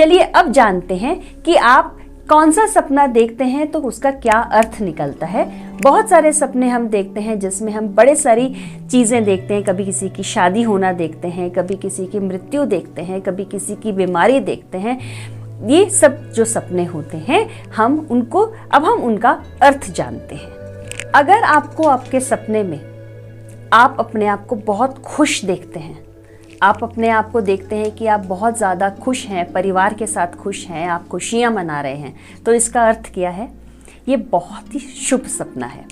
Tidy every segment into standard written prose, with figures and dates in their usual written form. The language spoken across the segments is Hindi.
चलिए अब जानते हैं कि आप कौन सा सपना देखते हैं तो उसका क्या अर्थ निकलता है। बहुत सारे सपने हम देखते हैं जिसमें हम बड़े सारी चीज़ें देखते हैं। कभी किसी की शादी होना देखते हैं, कभी किसी की मृत्यु देखते हैं, कभी किसी की बीमारी देखते हैं। ये सब जो सपने होते हैं हम उनका अर्थ जानते हैं। अगर आपको आपके सपने में आप अपने आप को बहुत खुश देखते हैं, आप अपने आप को देखते हैं कि आप बहुत ज़्यादा खुश हैं, परिवार के साथ खुश हैं, आप खुशियाँ मना रहे हैं, तो इसका अर्थ क्या है? ये बहुत ही शुभ सपना है।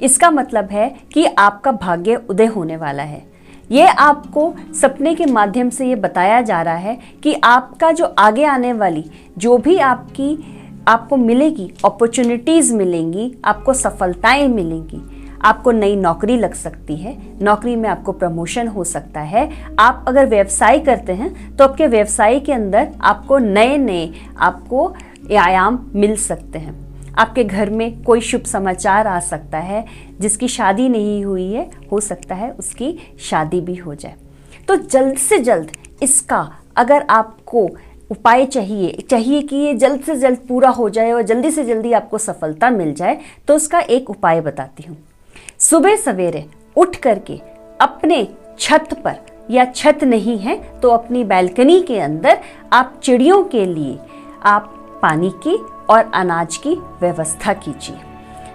इसका मतलब है कि आपका भाग्य उदय होने वाला है। ये आपको सपने के माध्यम से ये बताया जा रहा है कि आपका जो आगे आने वाली जो भी आपको मिलेगी, अपॉर्चुनिटीज़ मिलेंगी, आपको सफलताएं मिलेंगी, आपको नई नौकरी लग सकती है, नौकरी में आपको प्रमोशन हो सकता है। आप अगर व्यवसाय करते हैं तो आपके व्यवसाय के अंदर आपको नए आपको आयाम मिल सकते हैं। आपके घर में कोई शुभ समाचार आ सकता है। जिसकी शादी नहीं हुई है, हो सकता है उसकी शादी भी हो जाए। तो जल्द से जल्द इसका अगर आपको उपाय चाहिए कि ये जल्द से जल्द पूरा हो जाए और जल्दी से जल्दी आपको सफलता मिल जाए, तो उसका एक उपाय बताती हूँ। सुबह सवेरे उठ करके अपने छत पर, या छत नहीं है तो अपनी बालकनी के अंदर आप चिड़ियों के लिए आप पानी की और अनाज की व्यवस्था कीजिए।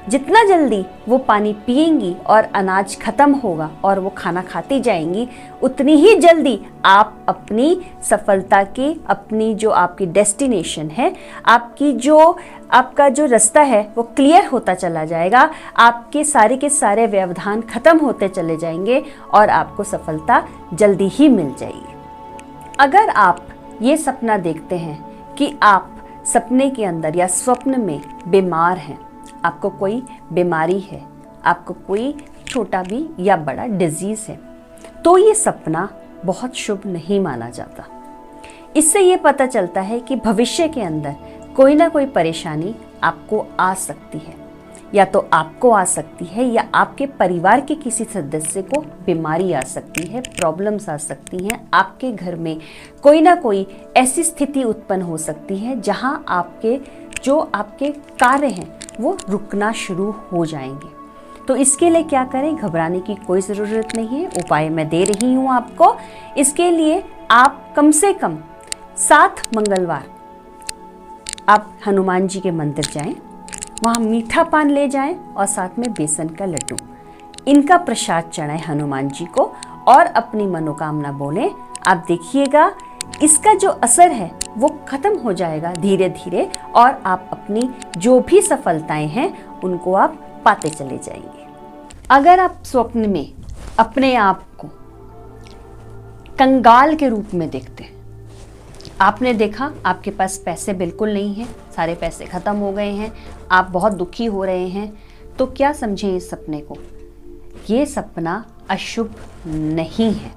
जितना जल्दी वो पानी पिएंगी और अनाज खत्म होगा और वो खाना खाती जाएंगी, उतनी ही जल्दी आप अपनी सफलता की, अपनी जो आपकी डेस्टिनेशन है, आपका जो रास्ता है वो क्लियर होता चला जाएगा। आपके सारे के सारे व्यवधान खत्म होते चले जाएंगे और आपको सफलता जल्दी ही मिल जाएगी। अगर आप ये सपना देखते हैं कि आप सपने के अंदर या स्वप्न में बीमार हैं, आपको कोई बीमारी है, आपको कोई छोटा भी या बड़ा डिजीज़ है, तो ये सपना बहुत शुभ नहीं माना जाता। इससे ये पता चलता है कि भविष्य के अंदर कोई ना कोई परेशानी आपको आ सकती है, या तो आपको आ सकती है या आपके परिवार के किसी सदस्य को बीमारी आ सकती है, प्रॉब्लम्स आ सकती हैं। आपके घर में कोई ना कोई ऐसी स्थिति उत्पन्न हो सकती है जहां आपके कार्य हैं वो रुकना शुरू हो जाएंगे। तो इसके लिए क्या करें? घबराने की कोई ज़रूरत नहीं है। उपाय मैं दे रही हूँ आपको। इसके लिए आप कम से कम 7 मंगलवार आप हनुमान जी के मंदिर जाएं, वहाँ मीठा पान ले जाएं और साथ में बेसन का लड्डू, इनका प्रसाद चढ़ाएं हनुमान जी को और अपनी मनोकामना बोलें। आप देखिएगा इसका जो असर है वो खत्म हो जाएगा धीरे धीरे, और आप अपनी जो भी सफलताएं हैं उनको आप पाते चले जाएंगे। अगर आप स्वप्न में अपने आप को कंगाल के रूप में देखते हैं, आपने देखा आपके पास पैसे बिल्कुल नहीं हैं, सारे पैसे खत्म हो गए हैं, आप बहुत दुखी हो रहे हैं, तो क्या समझें इस सपने को? ये सपना अशुभ नहीं है,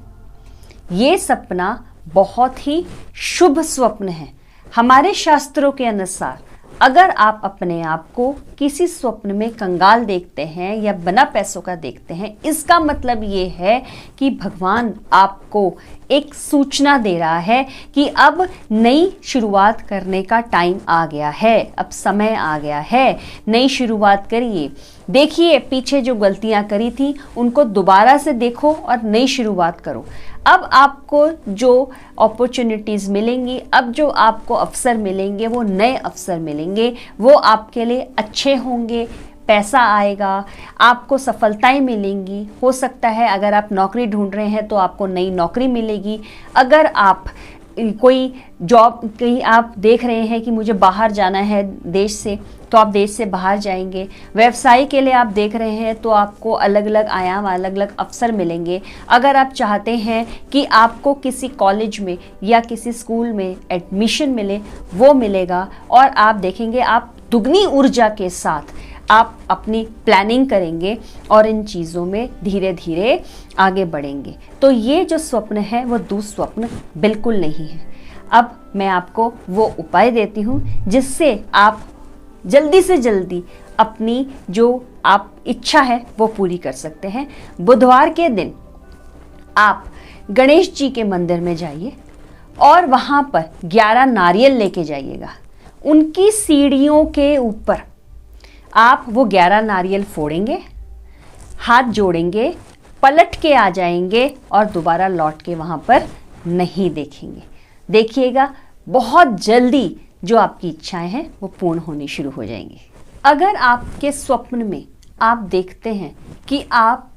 ये सपना बहुत ही शुभ स्वप्न है। हमारे शास्त्रों के अनुसार अगर आप अपने आप को किसी स्वप्न में कंगाल देखते हैं या बिना पैसों का देखते हैं, इसका मतलब ये है कि भगवान आपको एक सूचना दे रहा है कि अब नई शुरुआत करने का टाइम आ गया है, अब समय आ गया है, नई शुरुआत करिए। देखिए पीछे जो गलतियां करी थी उनको दोबारा से देखो और नई शुरुआत करो। अब आपको जो अपॉर्चुनिटीज़ मिलेंगी, अब जो आपको अवसर मिलेंगे वो नए अवसर मिलेंगे, वो आपके लिए अच्छे होंगे, पैसा आएगा, आपको सफलताएं मिलेंगी। हो सकता है अगर आप नौकरी ढूंढ रहे हैं तो आपको नई नौकरी मिलेगी। अगर आप कोई जॉब कहीं आप देख रहे हैं कि मुझे बाहर जाना है देश से, तो आप देश से बाहर जाएंगे। व्यवसाय के लिए आप देख रहे हैं तो आपको अलग अलग आयाम, अलग अलग अवसर मिलेंगे। अगर आप चाहते हैं कि आपको किसी कॉलेज में या किसी स्कूल में एडमिशन मिले, वो मिलेगा, और आप देखेंगे आप दुगनी ऊर्जा के साथ आप अपनी प्लानिंग करेंगे और इन चीज़ों में धीरे धीरे आगे बढ़ेंगे। तो ये जो स्वप्न है वो दुस्वप्न बिल्कुल नहीं है। अब मैं आपको वो उपाय देती हूँ जिससे आप जल्दी से जल्दी अपनी जो आप इच्छा है वो पूरी कर सकते हैं। बुधवार के दिन आप गणेश जी के मंदिर में जाइए और वहां पर 11 नारियल लेके जाइएगा। उनकी सीढ़ियों के ऊपर आप वो 11 नारियल फोड़ेंगे, हाथ जोड़ेंगे, पलट के आ जाएंगे और दोबारा लौट के वहां पर नहीं देखेंगे। देखिएगा, बहुत जल्दी जो आपकी इच्छाएं हैं वो पूर्ण होनी शुरू हो जाएंगी। अगर आपके स्वप्न में आप देखते हैं कि आप